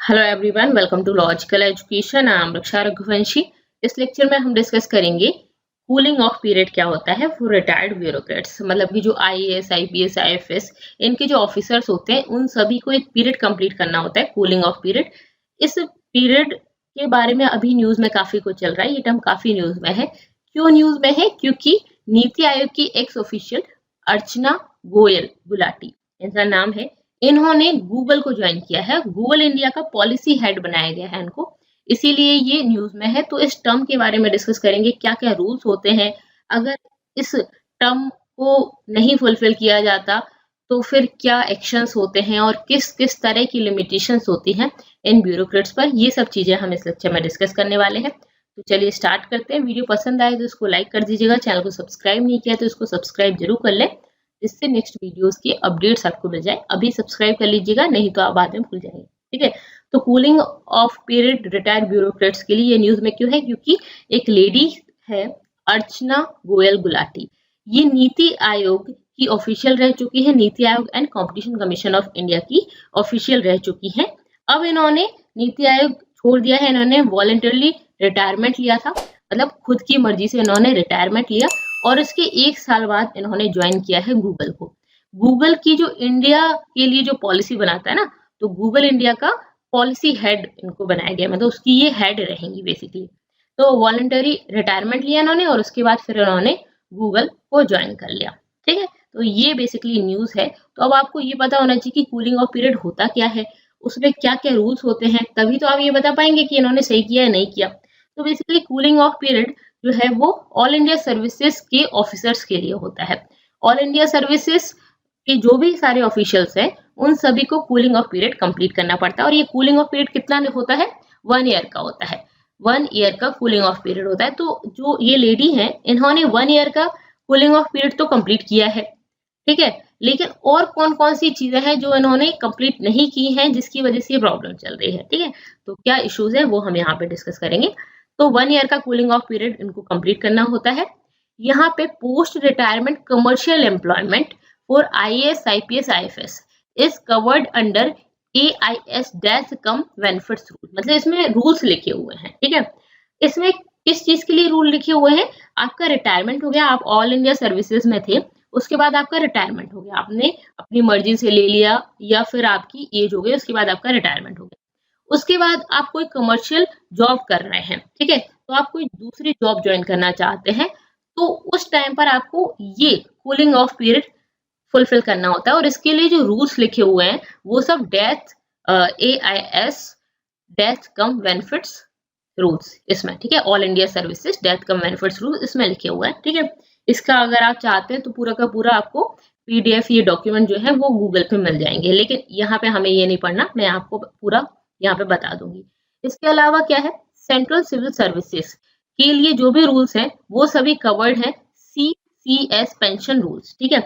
Hello everyone, welcome to logical education. I am Raksha Raghuvanshi. इस lecture में हम डिस्कस करेंगे कूलिंग ऑफ पीरियड क्या होता है फॉर रिटायर्ड ब्यूरोक्रेट्स। मतलब कि जो आईएएस, आईपीएस, आईएफएस इनके जो ऑफिसर्स होते हैं उन सभी को एक पीरियड कंप्लीट करना होता है, कूलिंग ऑफ पीरियड। इस पीरियड के बारे में अभी न्यूज में काफी कुछ चल रहा है, ये टर्म काफी न्यूज में है। क्यों न्यूज में है? क्योंकि नीति आयोग की एक्स ऑफिशियल अर्चना गोयल गुलाटी, इनका नाम है, इन्होंने गूगल को ज्वाइन किया है। गूगल इंडिया का पॉलिसी हेड बनाया गया है इनको, इसीलिए ये न्यूज में है। तो इस टर्म के बारे में डिस्कस करेंगे, क्या क्या रूल्स होते हैं, अगर इस टर्म को नहीं फुलफिल किया जाता तो फिर क्या एक्शंस होते हैं और किस किस तरह की लिमिटेशंस होती हैं इन ब्यूरोक्रेट्स पर। ये सब चीजें हम इस लेक्चर में डिस्कस करने वाले हैं। तो चलिए स्टार्ट करते हैं। वीडियो पसंद आए तो इसको लाइक कर दीजिएगा, चैनल को सब्सक्राइब नहीं किया तो इसको सब्सक्राइब जरूर कर लें, जिससे नेक्स्ट वीडियोस की अपडेट्स आपको मिल जाए। अभी सब्सक्राइब कर लीजिएगा, नहीं तो आप बाद में भूल जाएंगे, ठीक है। तो cooling of period retired bureaucrats के लिए ये न्यूज में क्यों है? क्योंकि एक लेडी है, अर्चना गोयल गुलाटी, ये नीति आयोग की ऑफिशियल रह चुकी है, NITI Aayog and competition commission of India की ऑफिशियल रह चुकी है। अब इन्होंने नीति आयोग छोड़ दिया है, इन्होंने वॉलंटरली रिटायरमेंट लिया था, मतलब खुद की मर्जी से इन्होंने रिटायरमेंट लिया और इसके 1 साल बाद इन्होंने ज्वाइन किया है गूगल को। गूगल की जो इंडिया के लिए जो पॉलिसी बनाता है ना, तो गूगल इंडिया का पॉलिसी हेड इनको बनाया गया, मतलब उसकी ये हेड रहेंगी बेसिकली। तो वॉलंटरी रिटायरमेंट लिया इन्होंने और उसके बाद फिर इन्होंने गूगल को ज्वाइन कर लिया, ठीक है। तो ये बेसिकली न्यूज है। तो अब आपको ये पता होना चाहिए कि कूलिंग ऑफ पीरियड होता क्या है, उसमें क्या क्या रूल्स होते हैं, तभी तो आप ये बता पाएंगे कि इन्होंने सही किया या नहीं किया। तो बेसिकली कूलिंग ऑफ पीरियड जो है वो ऑल इंडिया सर्विसेज के ऑफिसर्स के लिए होता है। ऑल इंडिया सर्विसेज के जो भी सारे ऑफिशियल्स हैं उन सभी को कूलिंग ऑफ पीरियड कंप्लीट करना पड़ता है। और ये कूलिंग ऑफ पीरियड कितना होता है? 1 ईयर का होता है। 1 ईयर का कूलिंग ऑफ पीरियड होता है। तो जो ये लेडी है इन्होंने 1 ईयर का कूलिंग ऑफ पीरियड तो कंप्लीट किया है, ठीक है। लेकिन और कौन कौन सी चीजें हैं जो इन्होंने कंप्लीट नहीं की हैं जिसकी वजह से ये प्रॉब्लम चल रही है, ठीक है। तो क्या इश्यूज है वो हम यहाँ पे डिस्कस करेंगे। तो 1 ईयर का कूलिंग ऑफ पीरियड इनको कंप्लीट करना होता है। यहाँ पे post retirement commercial employment for IAS, IPS, IFS is covered under AIS death come benefits rule. मतलब इसमें रूल्स लिखे हुए हैं, ठीक है। इसमें किस चीज के लिए रूल लिखे हुए हैं? आपका रिटायरमेंट हो गया, आप ऑल इंडिया सर्विसेज में थे, उसके बाद आपका रिटायरमेंट हो गया, आपने अपनी मर्जी से ले लिया या फिर आपकी एज हो गई, उसके बाद आपका रिटायरमेंट हो गया। उसके बाद आप कोई कमर्शियल जॉब कर रहे हैं, ठीक है, तो आप कोई दूसरी जॉब ज्वाइन करना चाहते हैं, तो उस टाइम पर आपको ये कूलिंग ऑफ पीरियड फुलफिल करना होता है। और इसके लिए जो रूल्स लिखे हुए हैं वो सब डेथ AIS डेथ कम बेनिफिट्स रूल्स इसमें, ठीक है। ऑल इंडिया सर्विसेज डेथ कम बेनिफिट्स रूल इसमें लिखे हुए हैं, ठीक है। इसका अगर आप चाहते हैं तो पूरा का पूरा आपको PDF ये डॉक्यूमेंट जो है वो गूगल पे मिल जाएंगे, लेकिन यहाँ पे हमें ये नहीं पढ़ना, मैं आपको पूरा यहाँ पे बता दूंगी। इसके अलावा क्या है, सेंट्रल सिविल सर्विसेज के लिए जो भी रूल्स हैं वो सभी कवर्ड है CCS पेंशन रूल्स, ठीक है।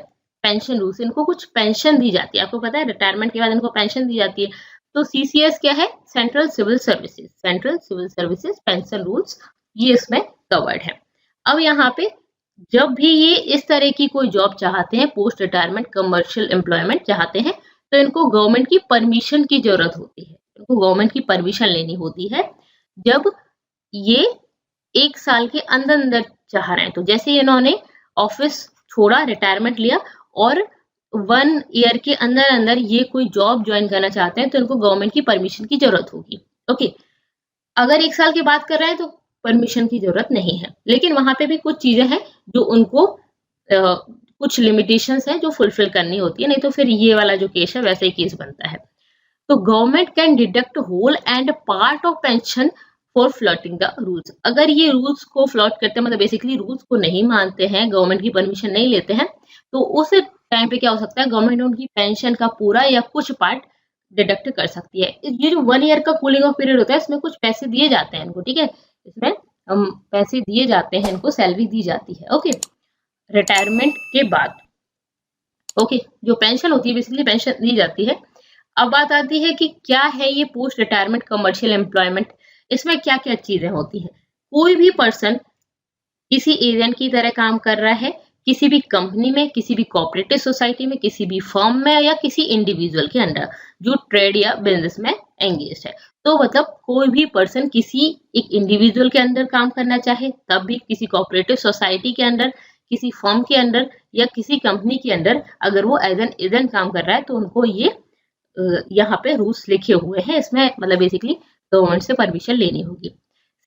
पेंशन रूल्स, इनको कुछ पेंशन दी जाती है, आपको पता है रिटायरमेंट के बाद इनको पेंशन दी जाती है। तो CCS क्या है? Central civil services, central civil services pension rules, ये इसमें कवर्ड है। अब यहाँ पे जब भी ये इस तरह की कोई जॉब चाहते हैं, पोस्ट रिटायरमेंट कमर्शियल एम्प्लॉयमेंट चाहते हैं, तो इनको गवर्नमेंट की परमिशन की जरूरत होती है, इनको गवर्नमेंट की परमिशन लेनी होती है जब ये 1 साल के अंदर अंदर चाह रहे हैं। तो जैसे इन्होंने ऑफिस छोड़ा, रिटायरमेंट लिया और 1 ईयर के अंदर अंदर ये कोई जॉब ज्वाइन करना चाहते हैं तो इनको गवर्नमेंट की परमिशन की जरूरत होगी, ओके। अगर 1 साल की बात कर रहे हैं तो परमिशन की जरूरत नहीं है, लेकिन वहां पे भी कुछ चीजें हैं जो उनको कुछ लिमिटेशंस हैं जो फुलफिल करनी होती है, नहीं तो फिर ये वाला जो केस है वैसे ही केस बनता है। तो government can deduct whole and part of pension for flouting the rules. अगर ये रूल्स को फ्लॉट करते हैं, मतलब बेसिकली रूल्स को नहीं मानते हैं, गवर्नमेंट की परमिशन नहीं लेते हैं, तो उस टाइम पे क्या हो सकता है, गवर्नमेंट उनकी पेंशन का पूरा या कुछ पार्ट डिडक्ट कर सकती है। ये जो 1 ईयर का कूलिंग ऑफ पीरियड होता है इसमें कुछ पैसे दिए जाते हैं इनको, ठीक है, इसमें पैसे दिए जाते हैं इनको, सैलरी दी जाती है, ओके, रिटायरमेंट के बाद, ओके। जो पेंशन होती है बेसिकली पेंशन दी जाती है। अब बात आती है कि क्या है ये पोस्ट रिटायरमेंट कमर्शियल एम्प्लॉयमेंट, इसमें क्या क्या चीजें होती हैं। कोई भी पर्सन किसी एजेंट की तरह काम कर रहा है, किसी भी कंपनी में, किसी भी कोऑपरेटिव सोसाइटी में, किसी भी फर्म में या किसी इंडिविजुअल के अंडर जो ट्रेड या बिजनेस में एंगेज है। तो मतलब कोई भी पर्सन किसी एक इंडिविजुअल के अंदर काम करना चाहे तब भी, किसी कोऑपरेटिव सोसाइटी के अंदर, किसी फर्म के अंदर या किसी कंपनी के अंदर अगर वो एज एन एजेंट काम कर रहा है तो उनको ये यहाँ पे रूल्स लिखे हुए हैं। इसमें मतलब बेसिकली गवर्नमेंट से परमिशन लेनी होगी।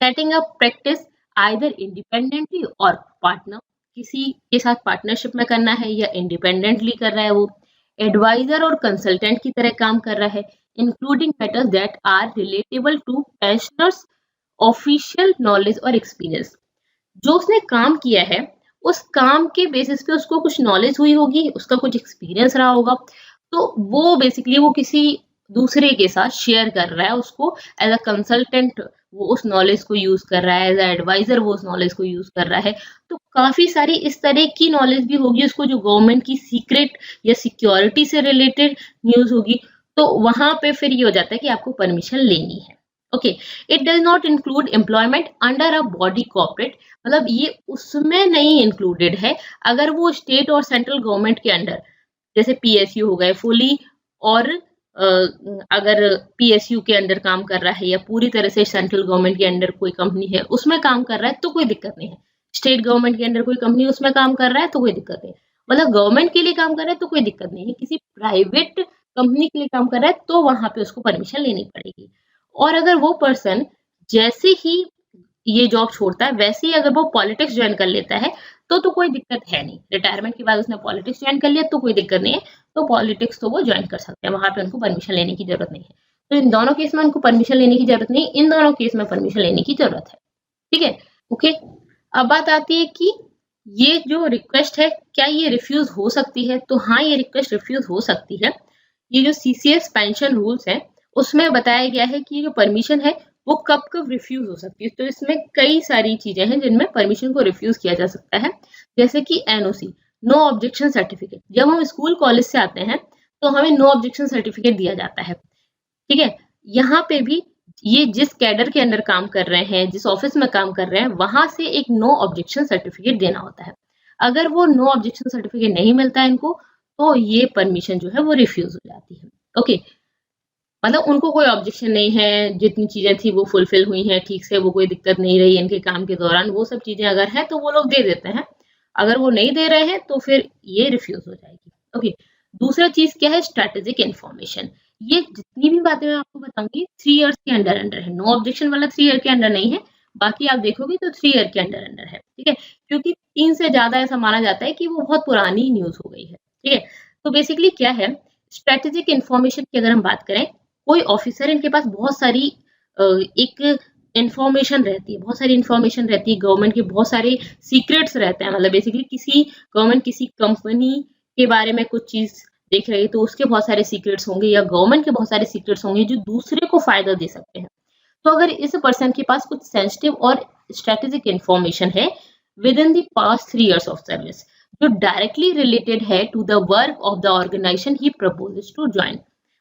Setting up practice either independently और पार्टनर, किसी के साथ पार्टनरशिप में करना है या इंडिपेंडेंटली कर रहा है, वो एडवाइजर और कंसल्टेंट की तरह काम कर रहा है, including matters that are relatable to pensioners official knowledge और एक्सपीरियंस। जो उसने काम किया है उस काम के बेसिस पे उसको कुछ नॉलेज हुई होगी, उसका कुछ एक्सपीरियंस रहा होगा, तो वो बेसिकली वो किसी दूसरे के साथ शेयर कर रहा है, उसको एज अ कंसल्टेंट वो उस नॉलेज को यूज कर रहा है, एज अ एडवाइजर वो उस नॉलेज को यूज कर रहा है। तो काफी सारी इस तरह की नॉलेज भी होगी उसको जो गवर्नमेंट की सीक्रेट या सिक्योरिटी से रिलेटेड न्यूज होगी, तो वहां पे फिर ये हो जाता है कि आपको परमिशन लेनी है। Okay, it does not include employment under a body corporate, मतलब ये उसमें नहीं इंक्लूडेड है अगर वो स्टेट और सेंट्रल गवर्नमेंट के अंडर, जैसे पीएसयू हो गए फुली, और अगर पीएसयू के अंडर काम कर रहा है या पूरी तरह से सेंट्रल गवर्नमेंट के अंडर कोई कंपनी है उसमें काम कर रहा है तो कोई दिक्कत नहीं है। स्टेट गवर्नमेंट के अंडर कोई कंपनी उसमें काम कर रहा है तो कोई दिक्कत नहीं, मतलब गवर्नमेंट के लिए काम कर रहा है तो कोई दिक्कत नहीं है, किसी प्राइवेट कंपनी के लिए काम कर रहा है तो वहां पे उसको परमिशन लेनी पड़ेगी। और अगर वो पर्सन जैसे ही ये जॉब छोड़ता है वैसे ही अगर वो पॉलिटिक्स ज्वाइन कर लेता है तो कोई दिक्कत है नहीं। रिटायरमेंट के बाद उसने पॉलिटिक्स ज्वाइन कर लिया तो कोई दिक्कत नहीं है, तो पॉलिटिक्स तो वो ज्वाइन कर सकते हैं, वहां पे उनको परमिशन लेने की जरूरत नहीं है। तो इन दोनों केस में उनको परमिशन लेने की जरूरत नहीं, इन दोनों केस में परमिशन लेने की जरूरत है। ठीक है, ओके। अब बात आती है कि ये जो रिक्वेस्ट है क्या ये रिफ्यूज हो सकती है? तो हाँ, ये रिक्वेस्ट रिफ्यूज हो सकती है। ये जो सीसीएस पेंशन रूल्स है उसमें बताया गया है कि ये जो परमिशन है वो कब कब रिफ्यूज हो सकती है। तो इसमें कई सारी चीजें हैं जिनमें परमिशन को रिफ्यूज किया जा सकता है, जैसे कि एनओसी, नो ऑब्जेक्शन सर्टिफिकेट। जब हम स्कूल कॉलेज से आते हैं तो हमें नो ऑब्जेक्शन सर्टिफिकेट दिया जाता है। ठीक है, यहाँ पे भी ये जिस कैडर के अंदर काम कर रहे हैं, जिस ऑफिस में काम कर रहे हैं, वहां से एक नो ऑब्जेक्शन सर्टिफिकेट देना होता है। अगर वो नो ऑब्जेक्शन सर्टिफिकेट नहीं मिलता है इनको तो ये परमिशन जो है वो रिफ्यूज हो जाती है। ओके, मतलब उनको कोई ऑब्जेक्शन नहीं है, जितनी चीजें थी वो फुलफिल हुई हैं ठीक से, वो कोई दिक्कत नहीं रही इनके काम के दौरान, वो सब चीजें अगर है तो वो लोग दे देते हैं। अगर वो नहीं दे रहे हैं तो फिर ये रिफ्यूज हो जाएगी। ओके, दूसरा चीज क्या है? Strategic information. ये जितनी भी बातें मैं आपको बताऊंगी 3 इयर्स के अंडर अंडर है, नो ऑब्जेक्शन वाला 3 ईयर के अंडर नहीं है, बाकी आप देखोगे तो 3 ईयर के अंडर अंडर है। ठीक है, क्योंकि 3 से ज्यादा ऐसा माना जाता है कि वो बहुत पुरानी न्यूज हो गई है। ठीक है, तो बेसिकली क्या है, स्ट्रेटेजिक इन्फॉर्मेशन की अगर हम बात करें, कोई ऑफिसर इनके पास बहुत सारी एक इंफॉर्मेशन रहती है, बहुत सारी इंफॉर्मेशन रहती है, गवर्नमेंट के बहुत सारे सीक्रेट्स रहते हैं, मतलब बेसिकली किसी गवर्नमेंट किसी कंपनी के बारे में कुछ चीज देख रही है तो उसके बहुत सारे सीक्रेट्स होंगे या गवर्नमेंट के बहुत सारे सीक्रेट्स होंगे जो दूसरे को फायदा दे सकते हैं। तो अगर इस पर्सन के पास कुछ सेंसिटिव और स्ट्रेटेजिक इंफॉर्मेशन है within the past 3 years of service जो डायरेक्टली रिलेटेड है to the work of the organisation he proposes to join,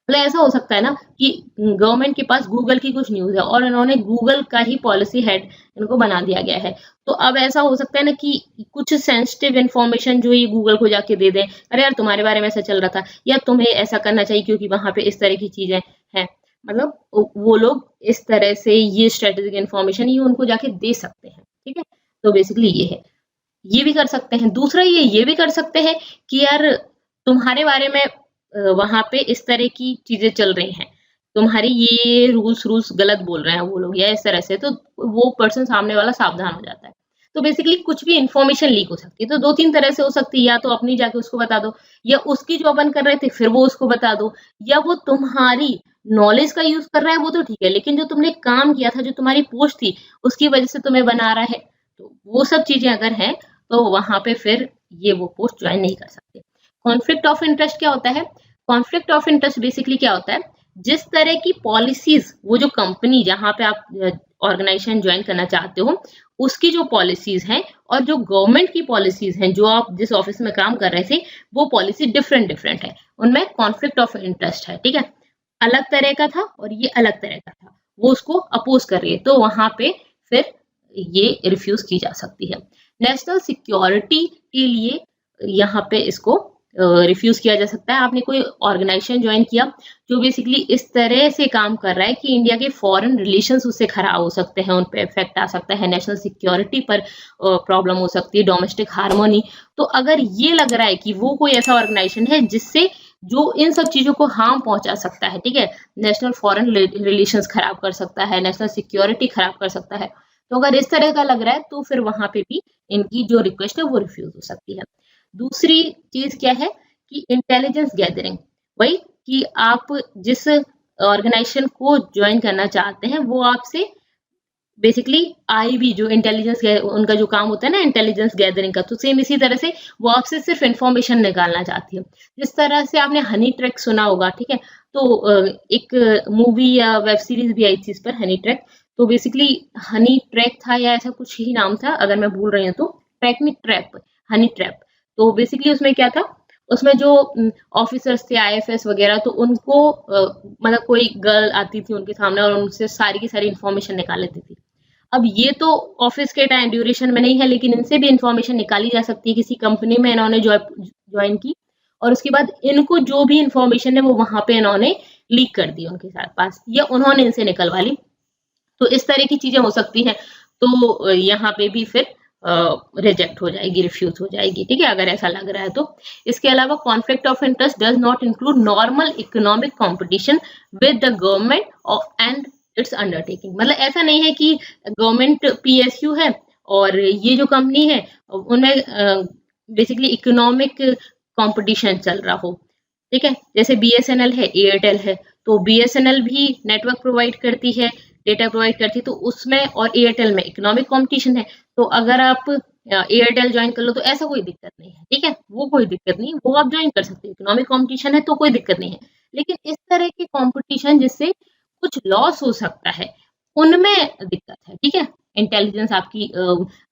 मतलब ऐसा हो सकता है ना कि गवर्नमेंट के पास गूगल की कुछ न्यूज है और इन्होंने गूगल का ही पॉलिसी हेड इनको बना दिया गया है, तो अब ऐसा हो सकता है ना कि कुछ सेंसिटिव इन्फॉर्मेशन जो ये गूगल को जाके दे दें, अरे यार तुम्हारे बारे में ऐसा चल रहा था या तुम्हें ऐसा करना चाहिए क्योंकि वहां पे इस तरह की चीजें हैं, मतलब वो लोग इस तरह से ये स्ट्रेटेजिक इन्फॉर्मेशन ये उनको जाके दे सकते हैं। ठीक है, तो बेसिकली ये है, ये भी कर सकते हैं। दूसरा ये भी कर सकते हैं कि यार तुम्हारे बारे में वहां पे इस तरह की चीजें चल रही हैं, तुम्हारी ये रूल्स गलत बोल रहे हैं वो लोग या इस तरह से, तो वो पर्सन सामने वाला सावधान हो जाता है। तो बेसिकली कुछ भी इंफॉर्मेशन लीक हो सकती है, तो 2-3 तरह से हो सकती है, या तो अपनी जाके उसको बता दो, या उसकी जो अपन कर रहे थे फिर वो उसको बता दो, या वो तुम्हारी नॉलेज का यूज कर रहा है वो तो ठीक है, लेकिन जो तुमने काम किया था, जो तुम्हारी पोस्ट थी उसकी वजह से तुम्हें बना रहा है, तो वो सब चीजें अगर हैं तो वहां पे फिर ये वो पोस्ट ज्वाइन नहीं कर सकते। कॉन्फ्लिक्ट ऑफ इंटरेस्ट क्या होता है? कॉन्फ्लिक्ट ऑफ इंटरेस्ट बेसिकली क्या होता है, जिस तरह की पॉलिसीज वो जो कंपनी जहां पे आप ऑर्गेनाइजेशन ज्वाइन करना चाहते हो उसकी जो पॉलिसीज हैं और जो गवर्नमेंट की पॉलिसीज हैं जो आप जिस ऑफिस में काम कर रहे थे वो पॉलिसी डिफरेंट है, उनमें कॉन्फ्लिक्ट ऑफ इंटरेस्ट है। ठीक है, अलग तरह का था और ये अलग तरह का था, वो उसको अपोज कर रही है, तो वहां पे फिर ये रिफ्यूज की जा सकती है। नेशनल सिक्योरिटी के लिए यहाँ पे इसको रिफ्यूज किया जा सकता है। आपने कोई ऑर्गेनाइजेशन ज्वाइन किया जो बेसिकली इस तरह से काम कर रहा है कि इंडिया के फॉरेन रिलेशंस उससे खराब हो सकते हैं, उन पे इफेक्ट आ सकता है, नेशनल सिक्योरिटी पर प्रॉब्लम हो सकती है, डोमेस्टिक हार्मोनी। तो अगर ये लग रहा है कि वो कोई ऐसा ऑर्गेनाइजेशन है जिससे जो इन सब चीजों को हार्म पहुंचा सकता है, ठीक है, नेशनल फॉरेन रिलेशंस खराब कर सकता है, नेशनल सिक्योरिटी खराब कर सकता है, तो अगर इस तरह का लग रहा है तो फिर वहां पे भी इनकी जो रिक्वेस्ट है वो रिफ्यूज हो सकती है। दूसरी चीज क्या है कि इंटेलिजेंस गैदरिंग, वही कि आप जिस ऑर्गेनाइजेशन को ज्वाइन करना चाहते हैं वो आपसे बेसिकली आईबी जो इंटेलिजेंस उनका जो काम होता है ना इंटेलिजेंस गैदरिंग का, तो सेम इसी तरह से वो आपसे सिर्फ इंफॉर्मेशन निकालना चाहती है। जिस तरह से आपने हनी ट्रैक सुना होगा, ठीक है, तो एक मूवी या वेब सीरीज भी आई थी इस पर, हनी ट्रैक। तो बेसिकली हनी ट्रैक था या ऐसा कुछ ही नाम था, अगर मैं भूल रही हूँ तो, ट्रैक नहीं ट्रैप, हनी ट्रैप। तो बेसिकली उसमें क्या था, उसमें जो ऑफिसर्स थे आईएफएस वगैरह, तो उनको मतलब कोई गर्ल आती थी उनके सामने और उनसे सारी की सारी इंफॉर्मेशन निकाल लेती थी। अब ये तो ऑफिस के टाइम ड्यूरेशन में नहीं है, लेकिन इनसे भी इंफॉर्मेशन निकाली जा सकती है। किसी कंपनी में इन्होंने ज्वाइन की और उसके बाद इनको जो भी इंफॉर्मेशन है वो वहां पे इन्होंने लीक कर दी उनके साथ पास, या उन्होंने इनसे निकलवा ली। तो इस तरह की चीजें हो सकती हैं। तो यहाँ पे भी फिर रिजेक्ट हो जाएगी, रिफ्यूज हो जाएगी, ठीक है, अगर ऐसा लग रहा है तो। इसके अलावा conflict of interest does not include normal economic competition with the government and it's undertaking. मतलब ऐसा नहीं है कि गवर्नमेंट पीएसयू है और ये जो कंपनी है उनमें बेसिकली इकोनॉमिक कंपटीशन चल रहा हो, ठीक है। जैसे बीएसएनएल है, एयरटेल है, तो बीएसएनएल भी नेटवर्क प्रोवाइड करती है, डेटा प्रोवाइड करती है, तो उसमें और एयरटेल में इकोनॉमिक कंपटीशन है। तो अगर आप एयरटेल ज्वाइन कर लो तो ऐसा कोई दिक्कत नहीं है, ठीक है, वो कोई दिक्कत नहीं, वो आप ज्वाइन कर सकते हैं, इकोनॉमिक कंपटीशन है तो कोई दिक्कत नहीं है। लेकिन इस तरह के कंपटीशन जिससे कुछ लॉस हो सकता है उनमें दिक्कत है, ठीक है। इंटेलिजेंस आपकी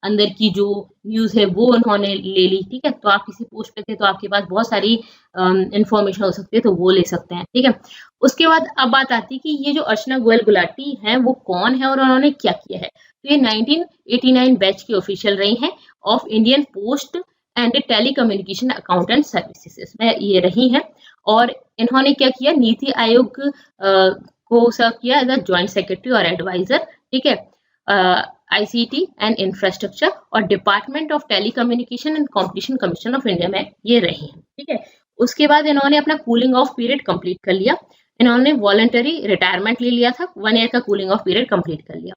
अंदर की जो न्यूज है वो उन्होंने ले ली, ठीक है, तो आप किसी पोस्ट पे थे तो आपके पास बहुत सारी इंफॉर्मेशन हो सकती है, तो वो ले सकते हैं, ठीक है। उसके बाद अब बात आती है कि ये जो अर्चना गोयल गुलाटी हैं वो कौन है और उन्होंने क्या किया है। तो ये 1989 बैच की ऑफिशियल रही हैं of Indian post and telecommunication accountant services में ये रही हैं। और इन्होंने क्या किया, नीति आयोग को सर्व किया एज अ ज्वाइंट सेक्रेटरी और एडवाइजर, ठीक है, आईसीटी एंड इंफ्रास्ट्रक्चर और department of telecommunication and competition commission of India में ये रही हैं, ठीक है। उसके बाद इन्होंने अपना कूलिंग ऑफ पीरियड कंप्लीट कर लिया, इन्होंने वॉलंटरी रिटायरमेंट ले लिया था, 1 ईयर का कूलिंग ऑफ पीरियड कंप्लीट कर लिया।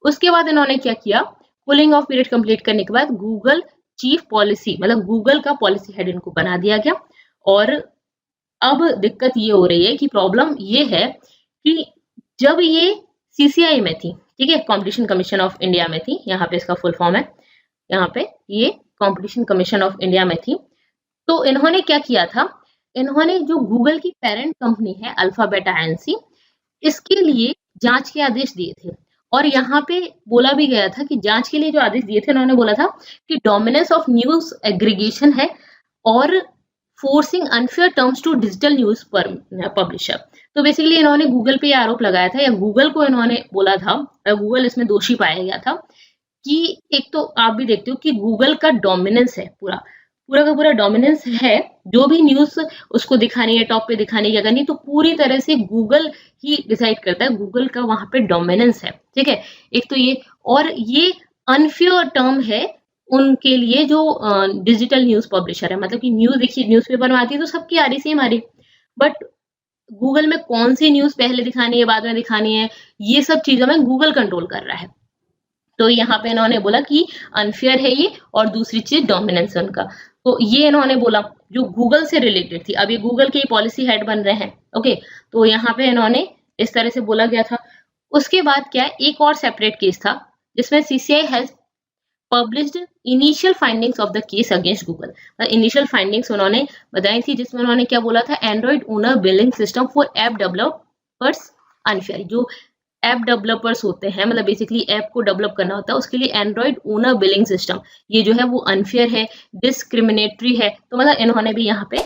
उसके बाद इन्होंने क्या किया, कूलिंग ऑफ पीरियड कंप्लीट करने के बाद गूगल चीफ पॉलिसी मतलब गूगल का पॉलिसी हेड इनको बना दिया गया। और अब दिक्कत ये हो रही है कि प्रॉब्लम ये है कि जब ये सीसीआई में थी, ठीक है, कंपटीशन कमीशन ऑफ इंडिया में थी, यहाँ पे इसका फुल फॉर्म है, यहाँ पे ये कंपटीशन कमीशन ऑफ इंडिया में थी। तो इन्होंने क्या किया था, इन्होंने जो गूगल की पेरेंट कंपनी है अल्फाबेट आईएनसी, इसके लिए जांच के आदेश दिए थे। और यहाँ पे बोला भी गया था कि जांच के लिए जो आदेश दिए थे, उन्होंने बोला था कि डोमिनेंस ऑफ न्यूज एग्रीगेशन है और forcing unfair terms to digital news पर पब्लिशर। तो बेसिकली इन्होंने गूगल पे आरोप लगाया था, या गूगल को इन्होंने बोला था, गूगल इसमें दोषी पाया गया था कि एक तो आप भी देखते हो कि गूगल का डोमिनेंस है, पूरा का पूरा डोमिनेंस है, जो भी न्यूज उसको दिखानी है, टॉप पे दिखानी है, करनी, तो पूरी तरह से गूगल ही डिसाइड करता है, गूगल का वहां पे डोमिनेंस है, ठीक है। एक तो ये, और ये अनफेयर टर्म है उनके लिए जो डिजिटल न्यूज पब्लिशर है। मतलब कि न्यूज देखिए, न्यूज़पेपर में आती है तो सबकी आ रही सेम आ रही, बट गूगल में कौन सी न्यूज पहले दिखानी है बाद में दिखानी है, ये सब चीजों में गूगल कंट्रोल कर रहा है। तो यहाँ पे इन्होंने बोला कि अनफेयर है ये, और दूसरी चीज डोमिनेंस है उनका। तो ये इन्होंने बोला जो गूगल से रिलेटेड थी, अब ये गूगल के पॉलिसी हेड बन रहे हैं, ओके, तो यहाँ पे इन्होंने इस तरह से बोला गया था। उसके बाद क्या, एक और सेपरेट केस था जिसमें CCI has published initial findings of the case against Google. Initial findings उन्होंने बताई थी, जिसमें उन्होंने क्या बोला था, Android owner billing system for app developers unfair. जो ऐप डेवलपर्स होते हैं, मतलब बेसिकली ऐप को डेवलप करना होता है, उसके लिए एंड्रॉइड ओनर बिलिंग सिस्टम ये जो है वो अनफेयर है, डिस्क्रिमिनेटरी है। तो मतलब इन्होंने भी यहाँ पे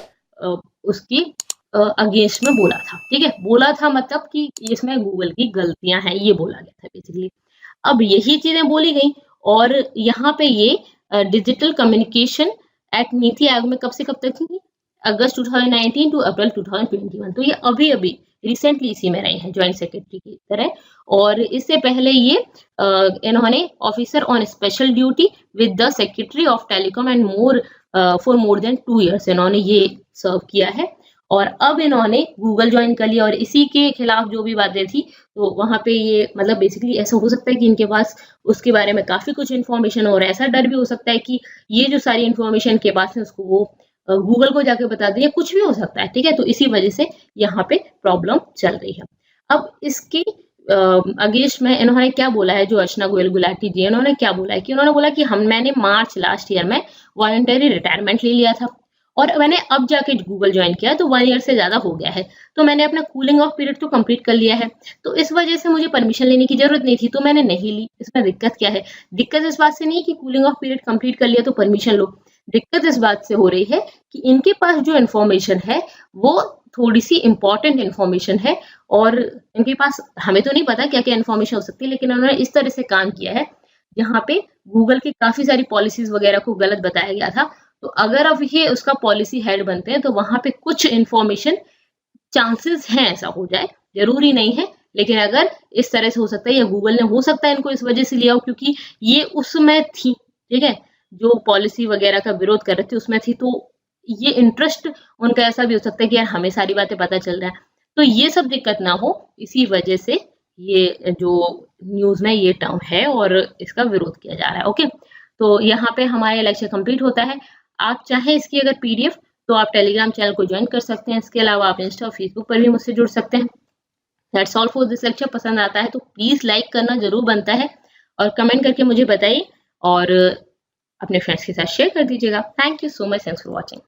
उसकी अगेंस्ट में बोला था, ठीक है, बोला था मतलब कि इसमें गूगल की गलतियां हैं, ये बोला गया था बेसिकली। अब यही चीजें बोली गई, और यहाँ पे ये digital communication act NITI Aayog में कब से कब तक थी, अगस्त 2019 टू अप्रैल 2021। तो ये अभी अभी रिसेंटली इसी में रहे हैं ज्वाइंट सेक्रेटरी की तरह। और इससे पहले ये इन्होंने officer on special duty with the secretary of telecom and more for more than 2 years इन्होंने ये सर्व किया है। और अब इन्होंने गूगल ज्वाइन कर लिया और इसी के खिलाफ जो भी बातें थी तो वहां पे ये मतलब बेसिकली ऐसा हो सकता है कि इनके पास उसके बारे में काफी कुछ इन्फॉर्मेशन, और ऐसा डर भी हो सकता है कि ये जो सारी इन्फॉर्मेशन के पास है उसको वो गूगल को जाके बता दें, कुछ भी हो सकता है, ठीक है। तो इसी वजह से यहाँ पे प्रॉब्लम चल रही है। अब इसके अगेंस्ट में इन्होंने क्या बोला है, जो अर्चना गोयल गुलाटी जी इन्होंने क्या बोला है कि उन्होंने बोला कि मैंने मार्च लास्ट ईयर में वॉलंटरी रिटायरमेंट ले लिया था और मैंने अब जाके गूगल ज्वाइन किया तो 1 year से ज्यादा हो गया है, तो मैंने अपना कूलिंग ऑफ पीरियड तो कंप्लीट कर लिया है, तो इस वजह से मुझे परमिशन लेने की जरूरत नहीं थी, तो मैंने नहीं ली। इसमें दिक्कत क्या है? दिक्कत इस बात से नहीं कि कूलिंग ऑफ पीरियड कंप्लीट कर लिया तो परमिशन लो, दिक्कत इस बात से हो रही है कि इनके पास जो इन्फॉर्मेशन है वो थोड़ी सी इंपॉर्टेंट इन्फॉर्मेशन है, और इनके पास हमें तो नहीं पता क्या क्या इन्फॉर्मेशन हो सकती है, लेकिन उन्होंने इस तरह से काम किया है जहाँ पे गूगल की काफी सारी पॉलिसीज वगैरह को गलत बताया गया था। तो अगर अब ये उसका पॉलिसी हेड बनते हैं तो वहां पे कुछ इन्फॉर्मेशन चांसेस हैं ऐसा हो जाए, जरूरी नहीं है, लेकिन अगर इस तरह से हो सकता है या गूगल ने हो सकता है इनको इस वजह से लिया हो क्योंकि ये उसमें थी, ठीक है, जो पॉलिसी वगैरह का विरोध कर रहे थे उसमें थी, तो ये इंटरेस्ट उनका ऐसा भी हो सकता है कि यार हमें सारी बातें पता चल रहा है, तो ये सब दिक्कत ना हो इसी वजह से ये जो न्यूज में ये टर्म है और इसका विरोध किया जा रहा है। ओके, तो यहाँ पे हमारा लेक्चर कंप्लीट होता है। आप चाहें इसकी अगर पीडीएफ तो आप टेलीग्राम चैनल को ज्वाइन कर सकते हैं, इसके अलावा आप इंस्टा और फेसबुक पर भी मुझसे जुड़ सकते हैं। That's all for this lecture. पसंद आता है तो प्लीज लाइक करना जरूर बनता है और कमेंट करके मुझे बताइए और अपने फ्रेंड्स के साथ शेयर कर दीजिएगा। Thank you so much, thanks for watching.